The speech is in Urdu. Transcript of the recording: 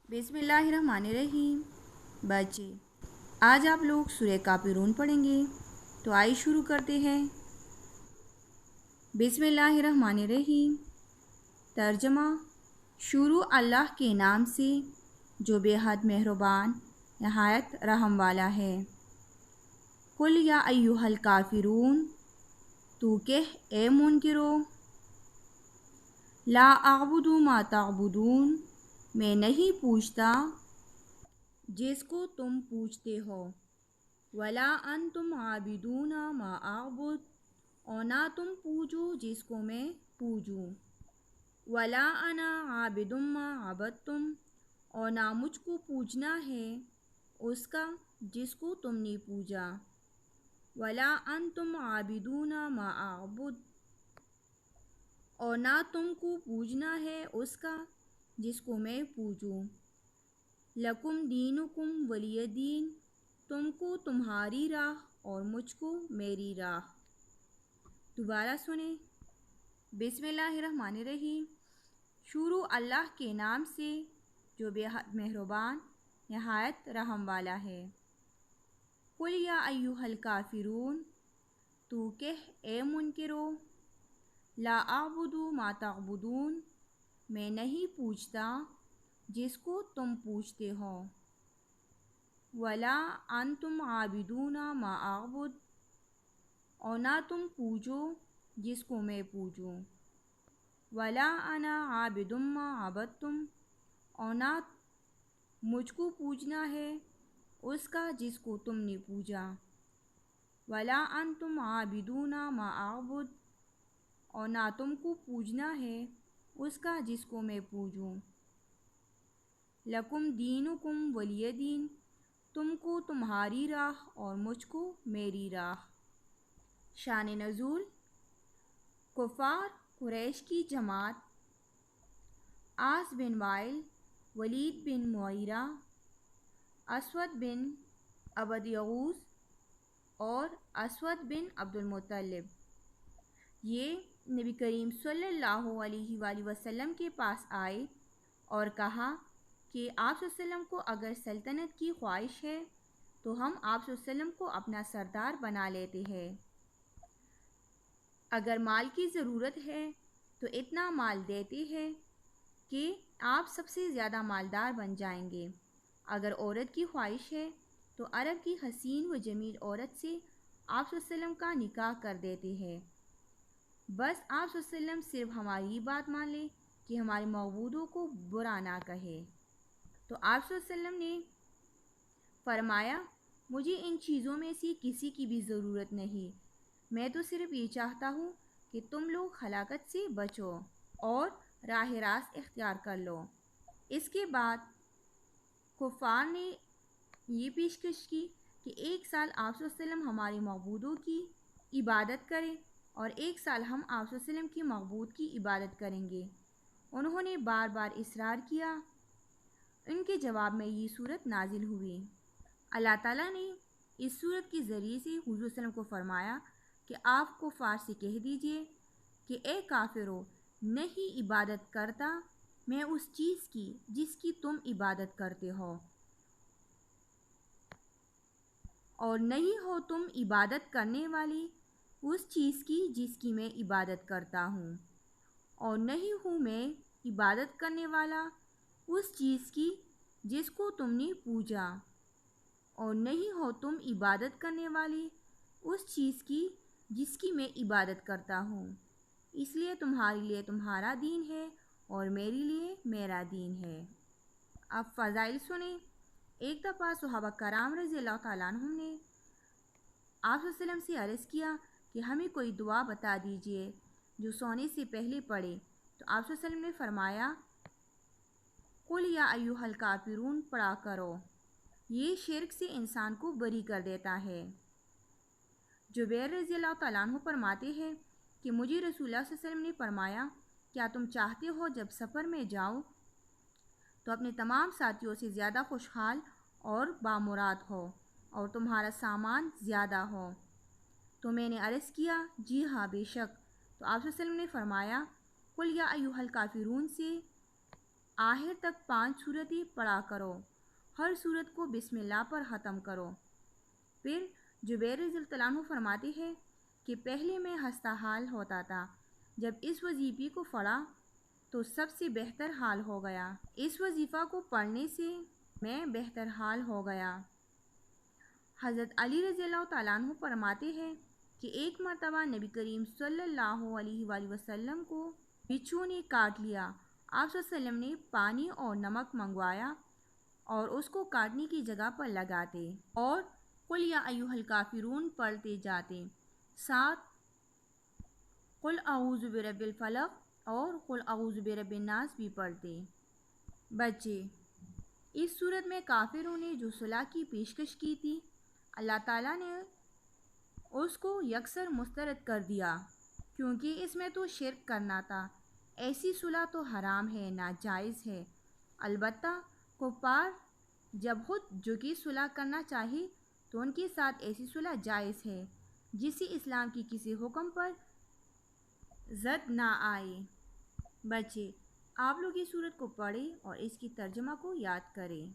بسم اللہ الرحمن الرحیم۔ بچے، آج آپ لوگ سورہ کافرون پڑھیں گے، تو آئیے شروع کرتے ہیں۔ بسم اللہ الرحمن الرحیم۔ ترجمہ: شروع اللہ کے نام سے جو بے حد مہربان نہایت رحم والا ہے۔ قل یا ایھا الکافرون، تو کہہ اے منکرو، لا اعبد ما تعبدون، میں نہیں پوجتا جس کو تم پوجتے ہو، ولا انتم عابدون ما اعبد، اور نہ تم پوجو جس کو میں پوجوں، ولا انا عابد ما عبدتم، اور نہ مجھ کو پوجنا ہے اس کا جس کو تم نے پوجا، ولا انتم عابدون ما اعبد، اور نہ تم کو پوجنا ہے اس کا جس کو میں پوجوں۔ لکم دینکم ولی دین، تم کو تمہاری راہ اور مجھ کو میری راہ۔ دوبارہ سنیں۔ بسم اللہ الرحمن الرحیم۔ شروع اللہ کے نام سے جو بے حد مہربان نہایت رحم والا ہے۔ قل یا ایھا الکافرون، تو کہہ اے منکرو، لا اعبد ما تعبدون، میں نہیں پوجتا جس کو تم پوجتے ہو، ولا انتم عابدون ما اعبد، اور نہ تم پوجو جس کو میں پوجوں، ولا انا عابد ما عبدتم، اور نہ مجھ کو پوجنا ہے اس کا جس کو تم نے پوجا، ولا انتم عابدون ما اعبد، اور نہ تم کو پوجنا ہے اس کا جس کو میں پوجوں۔ لکم دینکم ولی دین، تم کو تمہاری راہ اور مجھ کو میری راہ۔ شان نزول: کفار قریش کی جماعت عاص بن وائل، ولید بن مغیرہ، اسود بن عبد یغوث اور اسود بن عبد المطلب، یہ نبی کریم صلی اللہ علیہ وآلہ وسلم کے پاس آئے اور کہا کہ آپ صلی اللہ علیہ وسلم کو اگر سلطنت کی خواہش ہے تو ہم آپ صلی اللہ علیہ وسلم کو اپنا سردار بنا لیتے ہیں۔ اگر مال کی ضرورت ہے تو اتنا مال دیتے ہیں کہ آپ سب سے زیادہ مالدار بن جائیں گے۔ اگر عورت کی خواہش ہے تو عرب کی حسین و جمیل عورت سے آپ صلی اللہ علیہ وسلم کا نکاح کر دیتے ہیں۔ بس آپ صلی اللہ علیہ وسلم صرف ہماری بات مان لیں کہ ہمارے معبودوں کو برا نہ کہے۔ تو آپ صلی اللہ علیہ وسلم نے فرمایا، مجھے ان چیزوں میں سے کسی کی بھی ضرورت نہیں، میں تو صرف یہ چاہتا ہوں کہ تم لوگ ہلاکت سے بچو اور راہ راست اختیار کر لو۔ اس کے بعد کفار نے یہ پیشکش کی کہ 1 سال آپ صلی اللہ علیہ وسلم ہمارے معبودوں کی عبادت کریں اور 1 سال ہم آپ صلی اللہ علیہ وسلم کی معبود کی عبادت کریں گے۔ انہوں نے بار بار اصرار کیا۔ ان کے جواب میں یہ صورت نازل ہوئی۔ اللہ تعالیٰ نے اس صورت کے ذریعے سے حضور صلی اللہ علیہ وسلم کو فرمایا کہ آپ کفار سے کہہ دیجئے کہ اے کافرو، نہیں عبادت کرتا میں اس چیز کی جس کی تم عبادت کرتے ہو، اور نہیں ہو تم عبادت کرنے والے اس چیز کی جس کی میں عبادت کرتا ہوں، اور نہیں ہوں میں عبادت کرنے والا اس چیز کی جس کو تم نے پوجا، اور نہیں ہو تم عبادت کرنے والے اس چیز کی جس کی میں عبادت کرتا ہوں، اس لیے تمہارے لیے تمہارا دین ہے اور میرے لیے میرا دین ہے۔ اب فضائل سنیں۔ ایک دفعہ صحابہ کرام رضی اللہ تعالیٰ عنہم نے آپ صلی اللہ علیہ وسلم سے عرض کیا کہ ہمیں کوئی دعا بتا دیجئے جو سونے سے پہلے پڑھے، تو آپ صلی اللہ علیہ وسلم نے فرمایا، قل یا ایھا الکافرون پڑھا کرو، یہ شرک سے انسان کو بری کر دیتا ہے۔ جبیر رضی اللہ تعالیٰ عنہ فرماتے ہیں کہ مجھے رسول اللہ صلی اللہ علیہ وسلم نے فرمایا، کیا تم چاہتے ہو جب سفر میں جاؤ تو اپنے تمام ساتھیوں سے زیادہ خوشحال اور بامراد ہو اور تمہارا سامان زیادہ ہو؟ تو میں نے عرض کیا، جی ہاں بے شک۔ تو آپ صلی اللہ علیہ وسلم نے فرمایا، قل یا ایھا الکافرون سے آخر تک 5 صورتیں پڑھا کرو، ہر صورت کو بسم اللہ پر ختم کرو۔ پھر جبیر رضی اللہ عنہ فرماتے ہیں کہ پہلے میں ہنستا حال ہوتا تھا، جب اس وظیفے کو پڑھا تو سب سے بہتر حال ہو گیا۔ اس وظیفہ کو پڑھنے سے میں بہتر حال ہو گیا۔ حضرت علی رضی اللہ تعالیٰ عنہ فرماتے ہیں کہ ایک مرتبہ نبی کریم صلی اللہ علیہ وآلہ وسلم کو بچھو نے کاٹ لیا۔ آپ صلی اللہ علیہ وسلم نے پانی اور نمک منگوایا اور اس کو کاٹنے کی جگہ پر لگاتے اور قل یا ایھا الکافرون پڑھتے جاتے، ساتھ قل اعوذ برب الفلق اور قل اعوذ برب الناس بھی پڑھتے۔ بچے، اس صورت میں کافروں نے جو صلح کی پیشکش کی تھی، اللہ تعالیٰ نے اس کو یکسر مسترد کر دیا، کیونکہ اس میں تو شرک کرنا تھا۔ ایسی صلح تو حرام ہے، ناجائز ہے۔ البتہ کفار جب خود جھوٹی صلح کرنا چاہے تو ان کے ساتھ ایسی صلح جائز ہے جس سے اسلام کی کسی حکم پر زد نہ آئے۔ بچے، آپ لوگ اس صورت کو پڑھیں اور اس کی ترجمہ کو یاد کریں۔